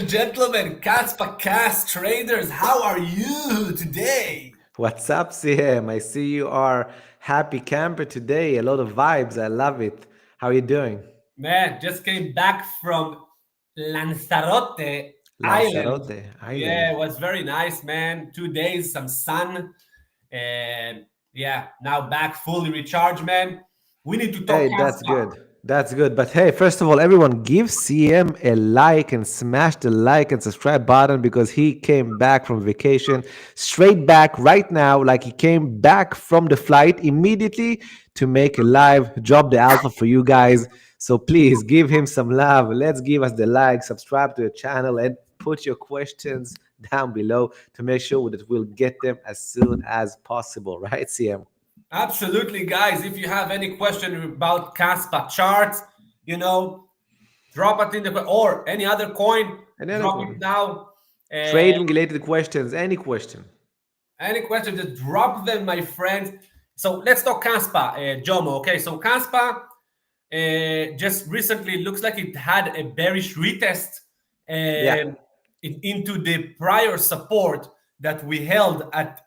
Gentlemen, KASPA traders, how are you today? What's up, CM? I see you are happy camper today. A lot of vibes. I love it. How are you doing? Man, just came back from Lanzarote Island. Lanzarote Yeah, Island. it was very nice, man. 2 days, some sun, and yeah, now back fully recharged, man. We need to talk Hey, that's KASPA. good. That's good. But hey, first of all, everyone give CM a like and smash the like and subscribe button because he came back from vacation straight back right now, like he came back from the flight immediately to make a live drop the alpha for you guys. So please give him some love. Let's give us the like, subscribe to the channel, and put your questions down below to make sure that we'll get them as soon as possible. Right, CM? Absolutely, guys. If you have any question about KASPA charts, you know, drop it in the or any other coin, Another drop it one. now. Trading related questions, any question. Any question, just drop them, my friends. So let's talk KASPA, Jomo. Okay, so KASPA just recently looks like it had a bearish retest Yeah. into the prior support that we held at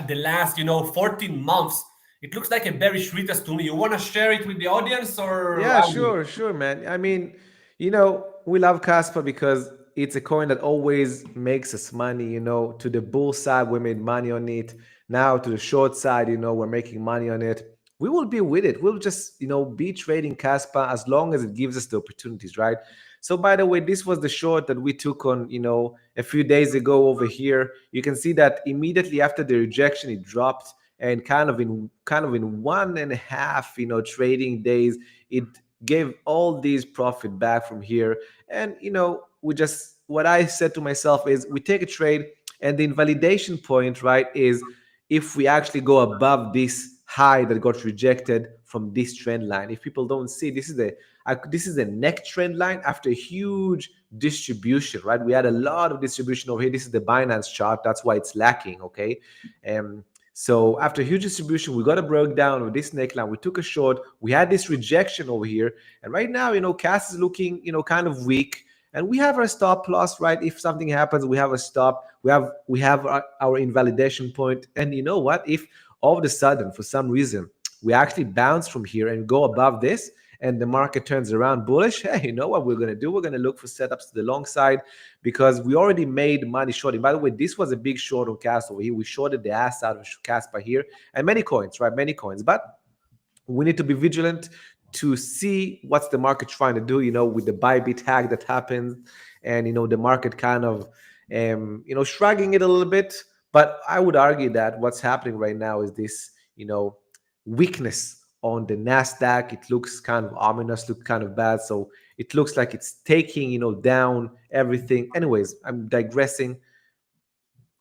the last, 14 months. It looks like a bearish retest to me. You want to share it with the audience, or Yeah, I will? sure, man. I mean, we love Caspa because it's a coin that always makes us money. To the bull side, we made money on it. Now to the short side, we're making money on it. We will be with it. We'll just, be trading Caspa as long as it gives us the opportunities, right? So, by the way, this was the short that we took on, a few days ago over here. You can see that immediately after the rejection, it dropped, and kind of in 1.5, trading days, it gave all these profit back from here. And we just, what I said to myself is, we take a trade, and the invalidation point, right, is if we actually go above this high that got rejected from this trend line. If people don't see, this is the neck trend line after a huge distribution, right? We had a lot of distribution over here. This is the Binance chart. That's why it's lacking. Okay. So after huge distribution, we got a breakdown of this neckline. We took a short. We had this rejection over here, and right now, CAS is looking, kind of weak. And we have our stop loss, right? If something happens, we have a stop. We have our invalidation point. And you know what? If all of a sudden, for some reason, we actually bounce from here and go above this, and the market turns around bullish, hey, you know what we're going to do? We're going to look for setups to the long side because we already made money shorting. By the way, this was a big short on CAS over here. We shorted the ass out of Caspa here, and many coins, right? Many coins. But we need to be vigilant to see what's the market trying to do, with the buy bid tag that happens, and the market kind of shrugging it a little bit. But I would argue that what's happening right now is this, weakness on the Nasdaq. It looks kind of ominous, look kind of bad. So it looks like it's taking, down everything. Anyways, I'm digressing.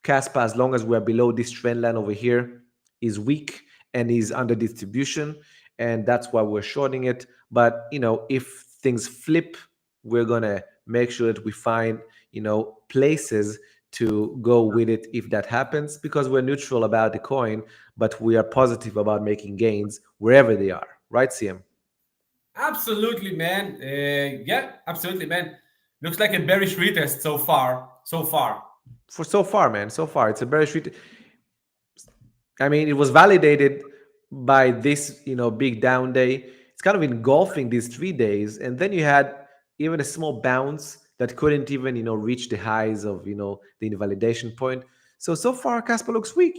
Caspa, as long as we're below this trend line over here, is weak and is under distribution, and that's why we're shorting it. But if things flip, we're gonna make sure that we find places to go with it if that happens, because we're neutral about the coin, but we are positive about making gains wherever they are. Right, CM? Absolutely, man. Yeah, absolutely, man. Looks like a bearish retest so far. So far. For so far, man, so far it's a bearish. I mean, it was validated by this, big down day. It's kind of engulfing these 3 days, and then you had even a small bounce that couldn't even, reach the highs of, the invalidation point. So far, Casper looks weak.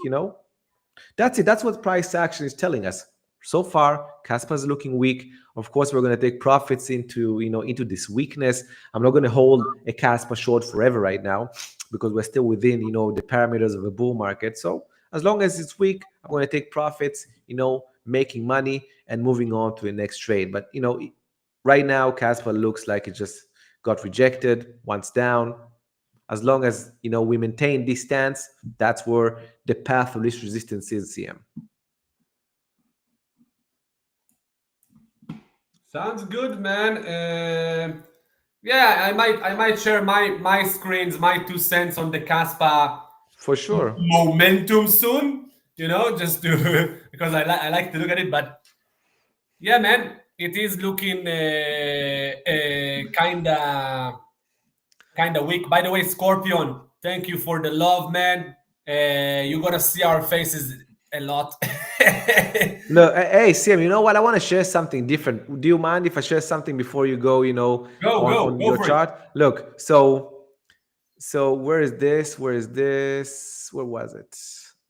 That's it. That's what price action is telling us. So far, Casper is looking weak. Of course, we're going to take profits into this weakness. I'm not going to hold a Casper short forever right now because we're still within the parameters of a bull market. So as long as it's weak, I'm going to take profits, making money and moving on to the next trade. But right now, Casper looks like it just got rejected once down. As long as we maintain this stance, that's where the path of least resistance is, CM. Sounds good, man. Yeah, I might share my screens, my 2 cents on the Caspa For sure. momentum soon. Just to because I like to look at it. But yeah, man, it is looking kind of kind of weak. By the way, Scorpion, thank you for the love, man. You're gonna see our faces a lot. Look, hey, Sam, you know what? I want to share something different. Do you mind if I share something before you go, on Go your for it. chart? Look, so where is this? Where is this? Where was it?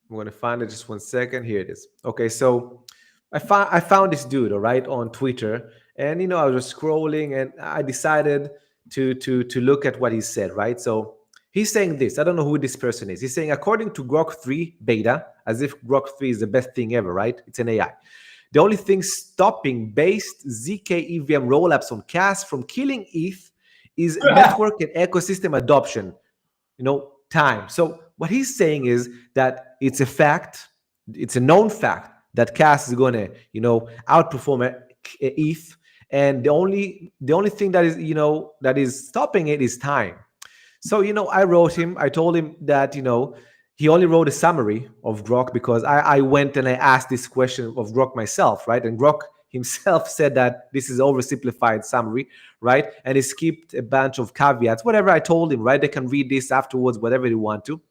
I'm gonna find it. Just one second. Here it is. Okay, so I found this dude, all right, on Twitter, and I was just scrolling, and I decided to look at what he said, right? So he's saying this. I don't know who this person is. He's saying, according to Grok 3 beta, as if Grok 3 is the best thing ever, right? It's an AI. The only thing stopping based ZK EVM rollups on CAS from killing ETH is network and ecosystem adoption, time. So what he's saying is that it's a fact, it's a known fact that CAS is going to, outperform ETH, and the only thing that is stopping it is time. So I told him that he only wrote a summary of Grok because I went and I asked this question of Grok myself, right? And Grok himself said that this is oversimplified summary, right? And he skipped a bunch of caveats, whatever I told him, right? They can read this afterwards, whatever they want to.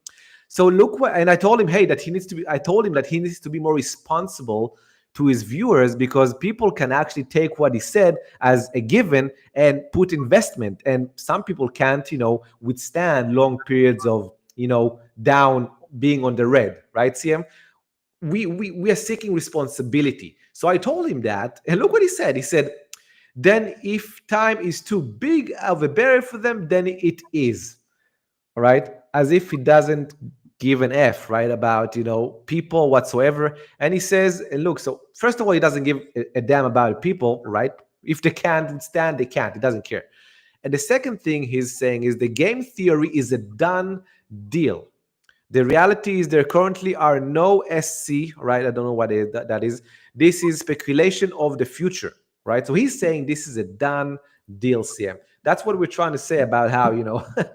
So look what, and I told him, hey, that he needs to be. I told him that he needs to be more responsible to his viewers, because people can actually take what he said as a given and put investment, and some people can't, withstand long periods of, down, being on the red, right, CM? We are seeking responsibility. So I told him that, and look what he said. He said, then if time is too big of a barrier for them, then it is. All right, as if he doesn't give an F, right, about people whatsoever. And he says, and look, so first of all, he doesn't give a damn about people, right? If they can't stand, they can't. He doesn't care. And the second thing he's saying is the game theory is a done deal. The reality is there currently are no SC, right? I don't know what that is. This is speculation of the future, right? So he's saying this is a done deal, CM. That's what we're trying to say about how,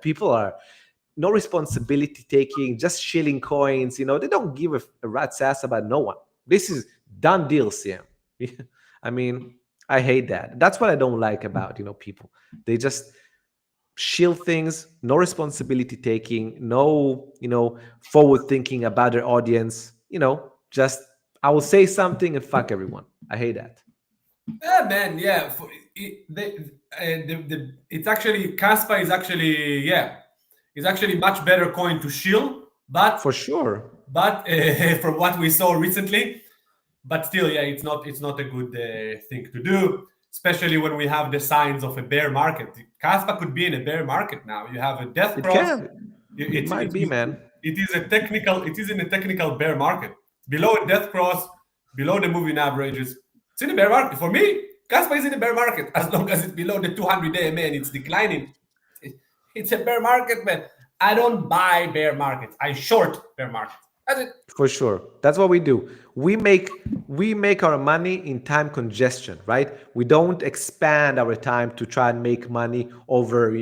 people are no responsibility taking, just shilling coins. They don't give a rat's ass about no one. This is done deal, CM. I mean, I hate that. That's what I don't like about, people. They just shield things, no responsibility taking, no, forward thinking about their audience, just I will say something and fuck everyone. I hate that. Yeah, man. Yeah, it's actually KASPA is actually much better coin to shield, but For sure. but from what we saw recently, but still, yeah, it's not a good thing to do, especially when we have the signs of a bear market. KASPA could be in a bear market now. You have a death It cross. can. It might be, man. It is in a technical bear market. Below a death cross, below the moving averages. It's in a bear market. For me, KASPA is in a bear market as long as it's below the 200 AMA and it's declining. It's a bear market, man. I don't buy bear markets. I short bear markets. That's it. For sure. That's what we do. We make our money in time congestion, right? We don't expand our time to try and make money over,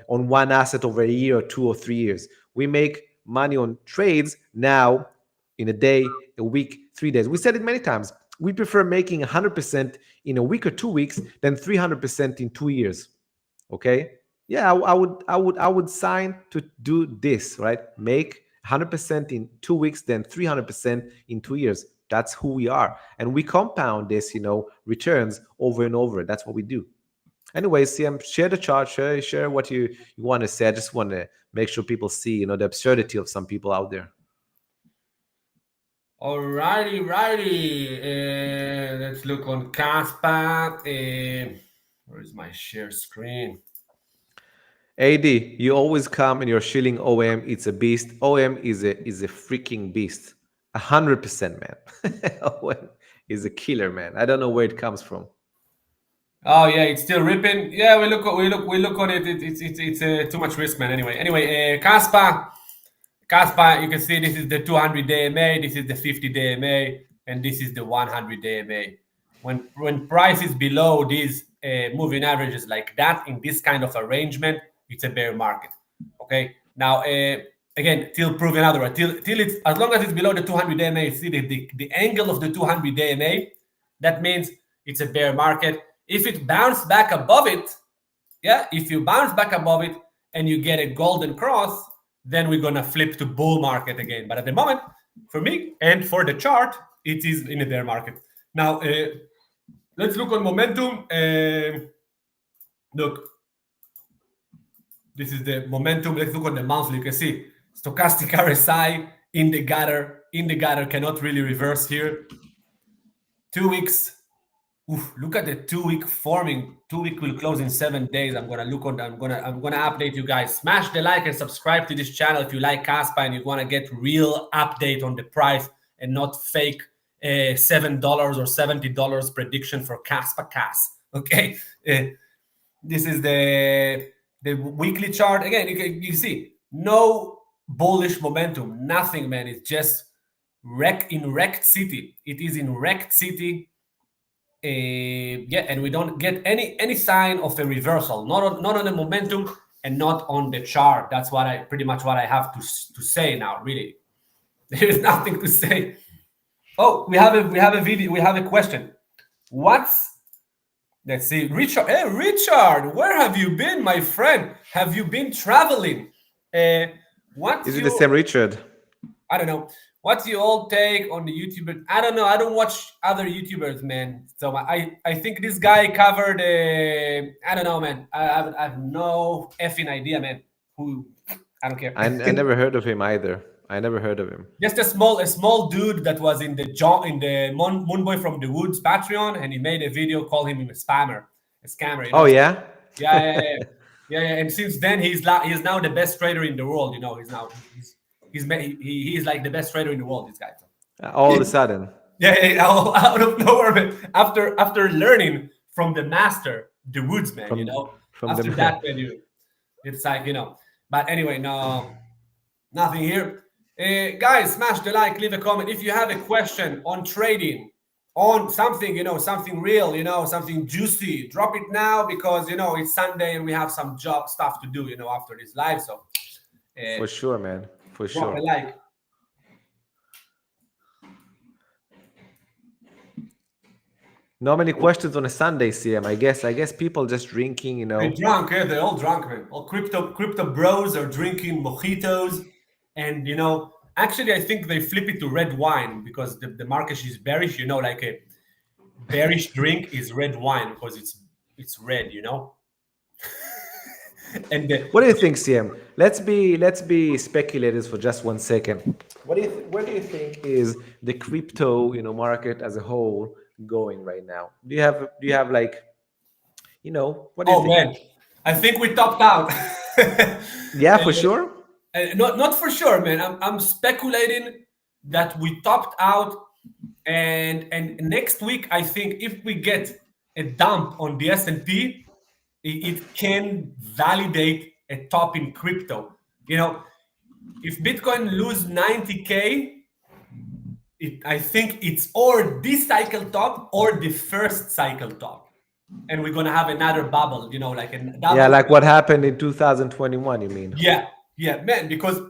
on one asset over a year or 2 or 3 years. We make money on trades now, in a day, a week, 3 days. We said it many times. We prefer making 100% in a week or 2 weeks than 300% in 2 years. Okay? Yeah, I would sign to do this, right? Make 100% in 2 weeks, then 300% in 2 years. That's who we are, and we compound this, returns over and over. That's what we do. Anyway, CM, share the chart, share what you want to say. I just want to make sure people see, the absurdity of some people out there. Alrighty. Let's look on KASPA. Where is my share screen? AD, you always come and you're shilling OM. It's a beast. OM is a freaking beast. 100%, man. OM is a killer, man. I don't know where it comes from. Oh yeah, it's still ripping. Yeah, we look on it. It's too much risk, man. Anyway, KASPA. You can see this is the 200 DMA, this is the 50 DMA, and this is the 100 DMA. When price is below these moving averages like that in this kind of arrangement, it's a bear market. Okay. Now again, till proven otherwise, till it's as long as it's below the 200 DMA, see the angle of the 200 DMA. That means it's a bear market. If it bounced back above it, yeah, if you bounce back above it and you get a golden cross, then we're gonna flip to bull market again. But at the moment, for me and for the chart, it is in a bear market. Now, let's look on momentum. Look, this is the momentum. Let's look on the monthly. You can see stochastic RSI in the gutter. In the gutter cannot really reverse here. 2 weeks. Oof, look at the 2 week forming. 2 week will close in 7 days. I'm gonna look on. I'm gonna update you guys. Smash the like and subscribe to this channel if you like KASPA and you wanna get real update on the price and not fake $7 or $70 prediction for KASPA CAS. Okay, this is the weekly chart. Again, you see no bullish momentum, nothing, man. It's just wrecked city. It is in wrecked city. Yeah, and we don't get any sign of a reversal, not on the momentum and not on the chart. That's what I pretty much what I have to say now. Really, there is nothing to say. Oh, we have a video. We have a question. Let's see, Richard. Hey, Richard, where have you been, my friend? Have you been traveling? Is it the same Richard? I don't know. What's your old take on the YouTuber? I don't know. I don't watch other YouTubers, man. So I think this guy covered. I don't know, man. I have no effing idea, man. Who? I don't care. I never heard of him either. I never heard of him. Just a small dude that was in the Moonboy from the Woods Patreon, and he made a video calling him a scammer. You know? Oh yeah. Yeah. And since then, he's now the best trader in the world. You know, he's like the best trader in the world. This guy. All of a sudden. Yeah, out of nowhere, man. After learning from the master, the woodsman, after that, it's like, But anyway, no, nothing here. Guys, smash the like, leave a comment. If you have a question on trading, on something, something real, something juicy, drop it now because, it's Sunday and we have some job stuff to do, after this live. So, for sure, man. For sure. Drop a like. Not many questions on a Sunday, CM. I guess people just drinking, They're drunk, yeah. They're all drunk, man. All crypto bros are drinking mojitos, and actually, I think they flip it to red wine because the market is bearish. Like a bearish drink is red wine because it's red. And what do you think, CM? Let's be speculators for just 1 second. Where do you think is the crypto market as a whole going right now? Do you have like what do you think? Man, I think we topped out. Yeah, for sure. Not for sure, man. I'm speculating that we topped out, and next week I think if we get a dump on the S&P, it can validate a top in crypto. If Bitcoin lose 90K, I think it's or this cycle top or the first cycle top. And we're gonna have another bubble, like a double. Yeah, like what happened in 2021, you mean? Yeah, man, because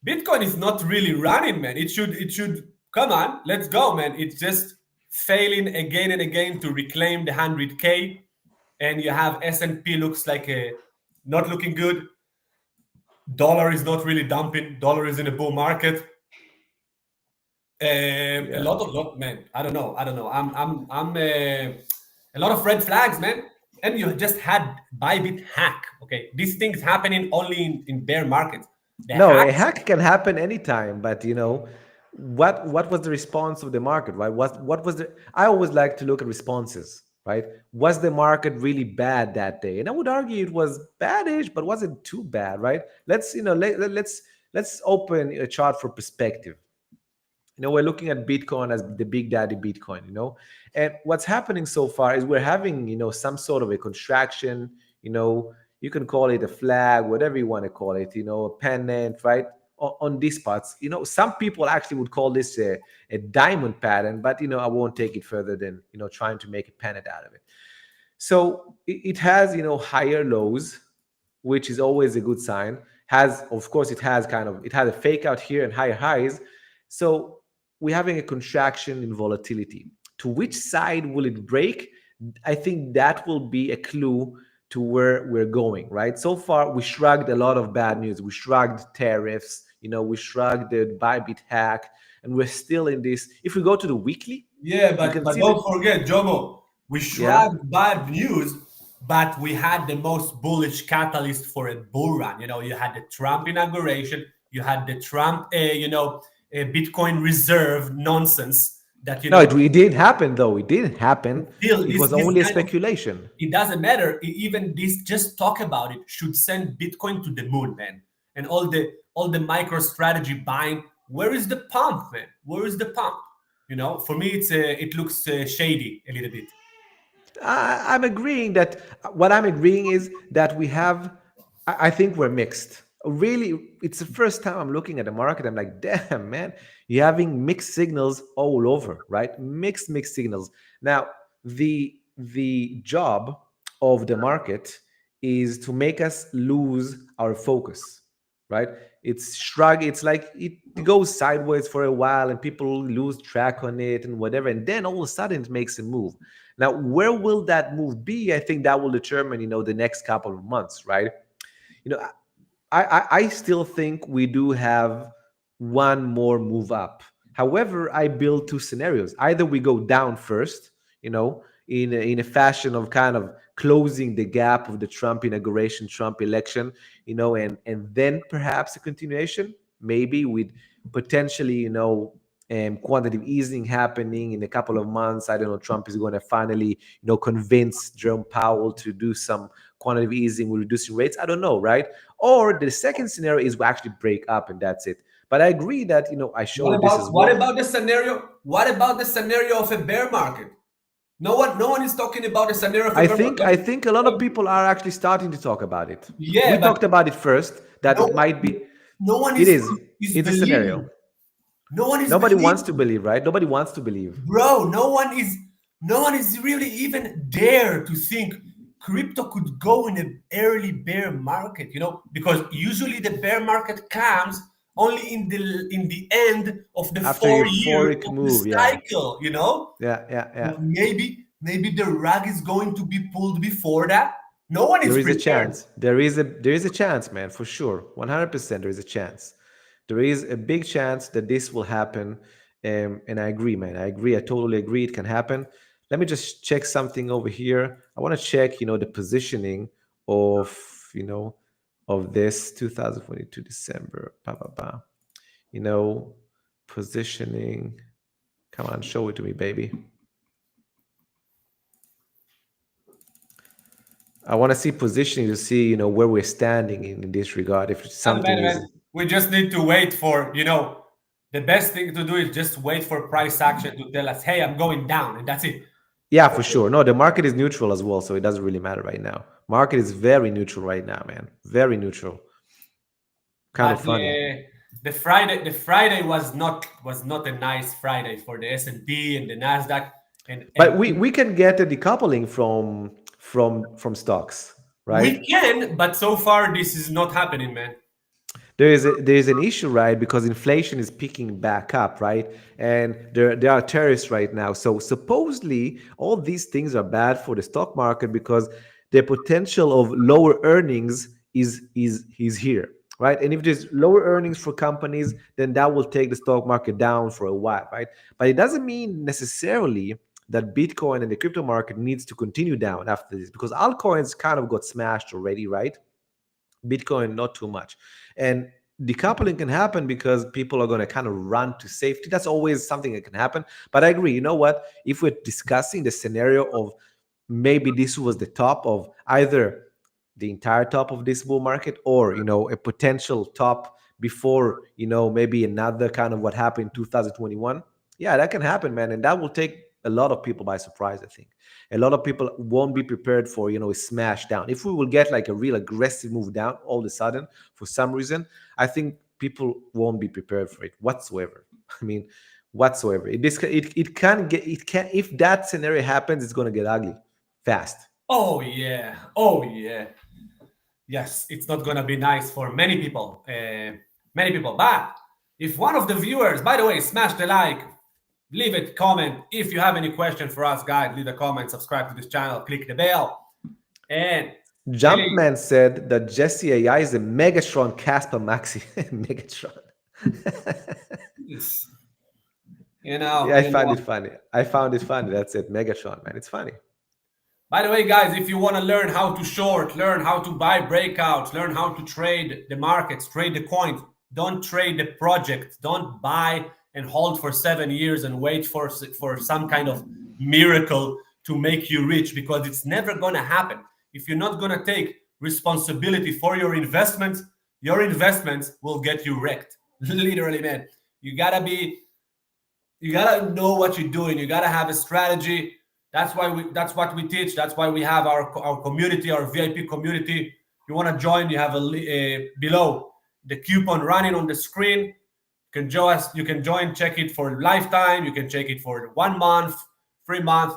Bitcoin is not really running, man. It should come on, let's go, man. It's just failing again and again to reclaim the 100K. And you have S&P looks like not looking good. Dollar is not really dumping. Dollar is in a bull market. A lot, man. I don't know. I'm a lot of red flags, man. And you just had Bybit hack. Okay, these things happening only in bear markets. A hack can happen anytime, but what was the response of the market, right? What was the? I always like to look at responses. Right? Was the market really bad that day? And I would argue it was badish, but wasn't too bad, right? Let's let's open a chart for perspective. We're looking at Bitcoin as the big daddy Bitcoin, and what's happening so far is we're having some sort of a contraction. You can call it a flag, whatever you want to call it. A pennant, right? On these parts, some people actually would call this a diamond pattern, but I won't take it further than trying to make a pennant out of it. So it has higher lows, which is always a good sign. Of course it has a fake out here and higher highs. So we're having a contraction in volatility. To which side will it break? I think that will be a clue to where we're going, right? So far, we shrugged a lot of bad news. We shrugged tariffs, we shrugged the Bybit hack, and we're still in this. If we go to the weekly, Yeah, you but can but see that, don't forget, Jomo, we yeah. shrugged bad news, but we had the most bullish catalyst for a bull run. You had the Trump inauguration, you had the Trump, Bitcoin reserve nonsense that No, it didn't happen though. It didn't happen. still It this was this only a kind of speculation. it doesn't matter. Even this, just talk about it, should send Bitcoin to the moon, man. And all the micro strategy buying. Where is the pump, man? Where is the pump? For me, it looks shady a little bit. I'm agreeing that what I'm agreeing is that we have, I think we're mixed. Really, it's the first time I'm looking at the market. I'm like, damn, man, you're having mixed signals all over, right? Mixed signals. Now, the job of the market is to make us lose our focus, right? It's shrug. It's like it goes sideways for a while, and people lose track on it and whatever, and then all of a sudden it makes a move. Now, where will that move be? I think that will determine, the next couple of months, right? You know, I still think we do have one more move up. However, I build two scenarios. Either we go down first, in a fashion of kind of closing the gap of the Trump inauguration, Trump election, and then perhaps a continuation, maybe with potentially, quantitative easing happening in a couple of months. I don't know. Trump is going to finally, convince Jerome Powell to do some quantitative easing with reducing rates. I don't know, right? Or the second scenario is we actually break up and that's it. But I agree that, I What showed this as about what well. about the scenario? What about the scenario of a bear market? No one is talking about the scenario of a I bear think market. I think a lot of people are actually starting to talk about it. We Yeah, but talked about it first that no it one, might be. no one It is is. is It's a scenario. believing. No one is Nobody wants believing. to believe, right? Nobody wants to believe. Bro, no one is really even dare to think crypto could go in an early bear market, because usually the bear market comes only in the end of the After 4 years euphoric of the move, yeah, cycle. yeah. Maybe the rug is going to be pulled before that. No one is There is a prepared. chance. There is a chance, man, for sure. 100% there is a chance. There is a big chance that this will happen. And I agree, man. I agree. I totally agree. It can happen. Let me just check something over here. I want to check, the positioning of, you know, of this 2022 December. Bah, bah, bah. You know, positioning. Come on, show it to me, baby. I want to see positioning to see, where we're standing in this regard. If And something man, is, we just need to wait for, the best thing to do is just wait for price action to tell us, hey, I'm going down, and that's it. yeah, for sure. No, the market is neutral as well, so it doesn't really matter right now. Market is very neutral right now, man. Very neutral. Kind But of funny. the Friday was not a nice Friday for the S&P and the Nasdaq, and But and we can get a decoupling from stocks, right? we can, but so far this is not happening, man. There is an issue, right? Because inflation is picking back up, right? And there are tariffs right now. So supposedly all these things are bad for the stock market because the potential of lower earnings is here, right? And if there's lower earnings for companies, then that will take the stock market down for a while, right? But it doesn't mean necessarily that Bitcoin and the crypto market needs to continue down after this because altcoins kind of got smashed already, right? Bitcoin, not too much. And decoupling can happen because people are going to kind of run to safety. That's always something that can happen. But I agree. You know what? If we're discussing the scenario of maybe this was the top of either the entire top of this bull market or, a potential top before, maybe another kind of what happened in 2021. Yeah, that can happen, man. And that will take a lot of people by surprise, I think. A lot of people won't be prepared for, a smash down. If we will get like a real aggressive move down all of a sudden for some reason, I think people won't be prepared for it whatsoever. I mean, whatsoever. It can get it can if that scenario happens, it's gonna get ugly fast. Oh yeah, oh yeah. Yes, it's not gonna be nice for many people. Many people. But if one of the viewers, by the way, smash the like, leave a comment. If you have any question for us, guys, leave a comment, subscribe to this channel, click the bell, and Hey, Jumpman said that Jesse AI is a Megatron Casper Maxi. Megatron. it's, you know, Yeah, I you found know. it funny. I found it funny. That's it. Megatron, man. It's funny. By the way, guys, if you want to learn how to short, learn how to buy breakouts, learn how to trade the markets, trade the coins, don't trade the project. Don't buy and hold for 7 years and wait for some kind of miracle to make you rich, because it's never going to happen. If you're not going to take responsibility for your investments will get you wrecked. Literally, man. You got to be you gotta know what you're doing. You gotta have a strategy. That's what we teach. That's why we have our community, our VIP community. You want to join, you have below the coupon running on the screen. You can join us. You can join, check it for lifetime. You can check it for 1 month, 3 month.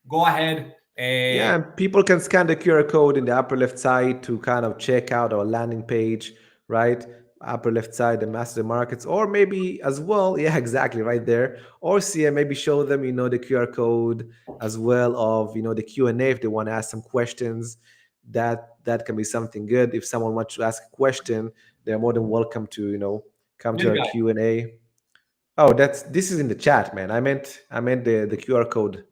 Go ahead. Yeah, and people can scan the QR code in the upper left side to kind of check out our landing page, right? Upper left side, the master markets, or maybe as well, yeah, exactly, right there. Or see, maybe show them, the QR code as well of, the Q&A if they want to ask some questions. That can be something good. If someone wants to ask a question, they're more than welcome to, come to This our guy, Q&A. Oh, this is in the chat, man. I meant the QR code.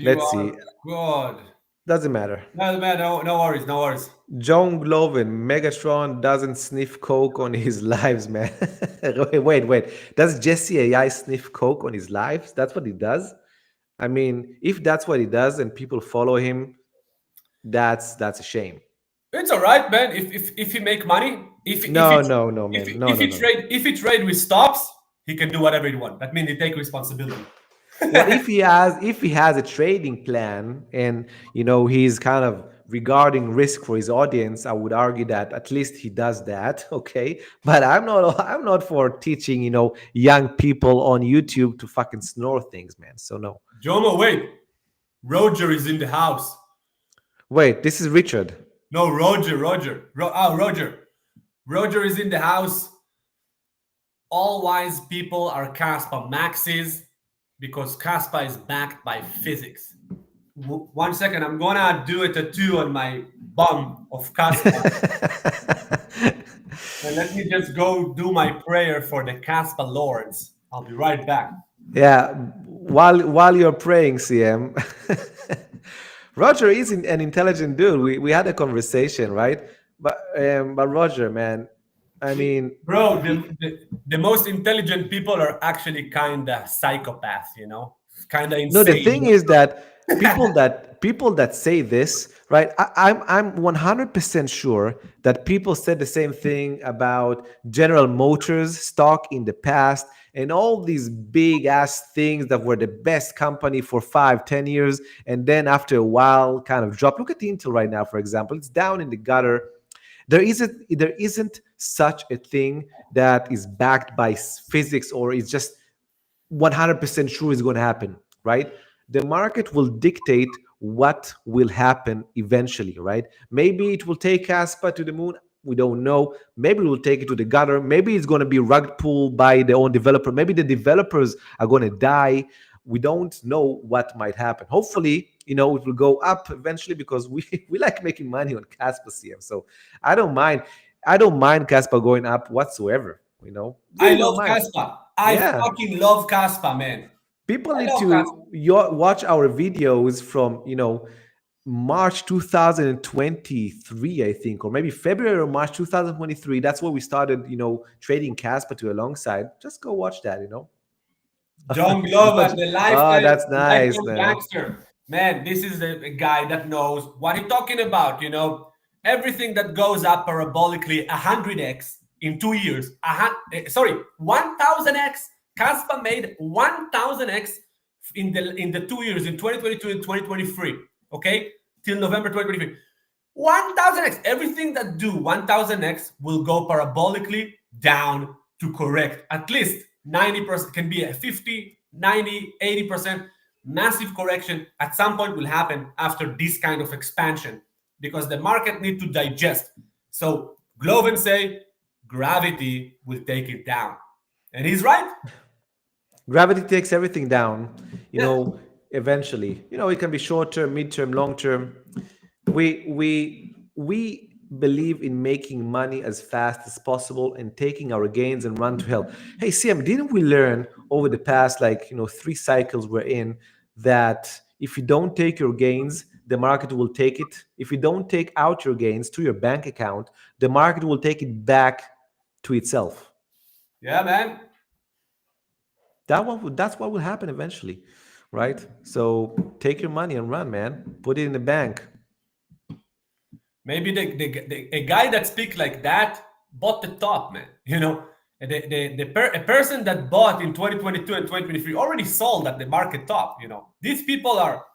Let's see. QR code. Doesn't matter. No, man, no worries, no worries. John Glovin, Megatron doesn't sniff coke on his lives, man. wait. Does Jesse AI sniff coke on his lives? That's what he does? I mean, if that's what he does and people follow him, that's a shame. It's all right, man. If he make money, No, no, no, man. No, if no, he no. trade with stops, he can do whatever he wants. That means he take responsibility. Well, if he has a trading plan and he's kind of regarding risk for his audience, I would argue that at least he does that. Okay, but I'm not for teaching young people on YouTube to fucking snore things, man. So no. Jomo, wait. Roger is in the house. Wait, this is Richard. No, Roger. Roger is in the house. All wise people are KASPA maxes because KASPA is backed by physics. 1 second, I'm gonna do a tattoo on my bum of KASPA. And let me just go do my prayer for the KASPA lords. I'll be right back. Yeah, while you're praying, CM, Roger is an intelligent dude. We had a conversation, right? But Roger, man, I mean, Bro, the most intelligent people are actually kind of psychopaths, kind of no, the insane. thing is that people that say this, right? I'm 100% sure that people said the same thing about General Motors stock in the past and all these big ass things that were the best company for 5, 10 years, and then after a while kind of drop. Look at Intel right now, for example. It's down in the gutter. There isn't such a thing that is backed by physics or is just 100% sure is going to happen, right? The market will dictate what will happen eventually, right? Maybe it will take Caspa to the moon. We don't know. Maybe we'll take it to the gutter. Maybe it's going to be rug pulled by the own developer. Maybe the developers are going to die. We don't know what might happen. Hopefully, it will go up eventually because we like making money on Caspa CM. So I don't mind. I don't mind Caspa going up whatsoever. I Really don't love mind. Caspa. I Yeah, fucking love Caspa, man. people I need love Caspa. to watch our videos from March 2023, I think, or maybe February or March 2023. That's where we started trading Caspa to alongside. Just go watch that. John Glover, Roger. Oh, that's the nice, lifetime man. gangster. Man, this is a guy that knows what he's talking about. Everything that goes up parabolically 100x in 2 years. Sorry, 1000x. Caspa made 1000x in the 2 years, in 2022 and 2023. Okay? Till November 2023. 1000x. Everything that do 1000x will go parabolically down to correct. At least 90% can be a 50, 90, 80% massive correction at some point will happen after this kind of expansion because the market need to digest. So Gloven say gravity will take it down. And he's right. Gravity takes everything down, Yeah. eventually. It can be short term, mid term, long term. We believe in making money as fast as possible and taking our gains and run to hell. Hey, CM, didn't we learn over the past, like, 3 cycles we're in, that if you don't take your gains, the market will take it? If you don't take out your gains to your bank account, the market will take it back to itself. Yeah, man. That's what will happen eventually, right? So take your money and run, man. Put it in the bank. Maybe a guy that speak like that bought the top, man. A person that bought in 2022 and 2023 already sold at the market top. These people are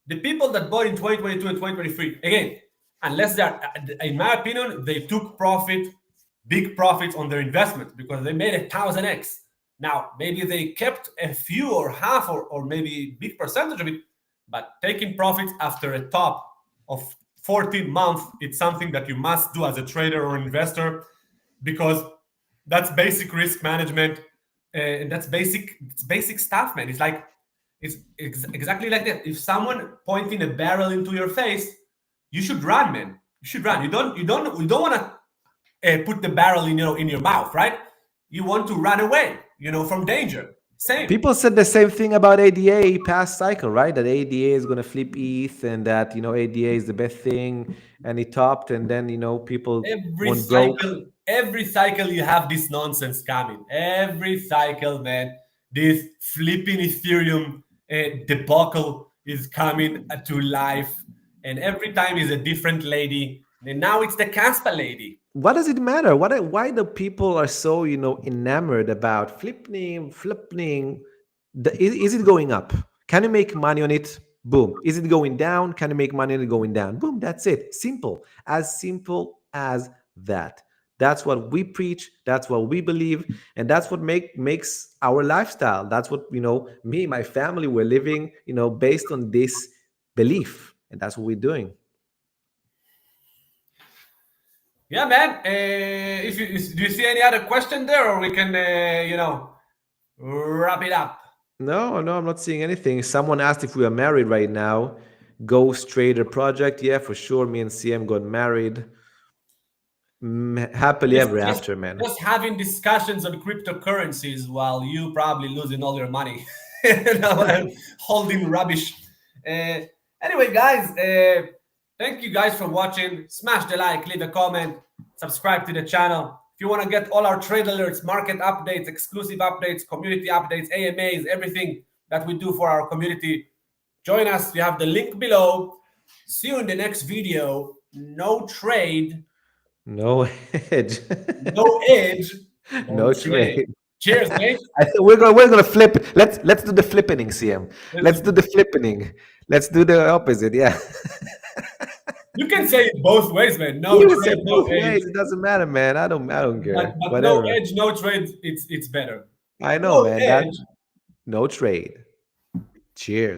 the people that bought in 2022 and 2023. Again, unless they're, in my opinion, they took big profits on their investment because they made 1,000x. Now, maybe they kept a few or half or maybe big percentage of it, but taking profits after a top of 14 months, it's something that you must do as a trader or investor, because that's basic risk management, and that's basic stuff, man. It's exactly like that. If someone pointing a barrel into your face, you should run, man. You should run. You don't want to put the barrel in your mouth, right? You want to run away, from danger. Same. People said the same thing about ADA past cycle, right? That ADA is going to flip ETH, and that ADA is the best thing, and it topped, and then people Every went broke. cycle, every cycle you have this nonsense coming. Every cycle, man, this flipping Ethereum debacle is coming to life, and every time is a different lady. And now it's the KASPA lady. What does it matter? Why the people are so enamored about flipping? Is it going up? Can you make money on it? Boom. Is it going down? Can you make money on it going down? Boom. That's it. Simple as that. That's what we preach. That's what we believe, and that's what makes our lifestyle. That's what me, my family, we're living. Based on this belief, and that's what we're doing. Yeah, man. Do you see any other question there, or we can, wrap it up? No, no, I'm not seeing anything. Someone asked if we are married right now. Ghost Trader Project. Yeah, for sure. Me and CM got married. Happily Just, ever just, after, man. just having discussions on cryptocurrencies while you probably losing all your money, and holding rubbish. Uh, anyway, guys, thank you guys for watching. Smash the like, leave a comment, subscribe to the channel. If you want to get all our trade alerts, market updates, exclusive updates, community updates, AMAs, everything that we do for our community, join us. You have the link below. See you in the next video. No trade. No edge. No edge on No trade. trade. Cheers, mate. We're gonna flip. Let's do the flippening, CM. Let's do the flippening. Let's do the opposite. Yeah. You can say it both ways, man. No You can say trade, no both edge. ways. It doesn't matter, man. I don't But care. but no Whatever. edge, no trade. It's better. I know, No man. That edge. no trade. Cheers.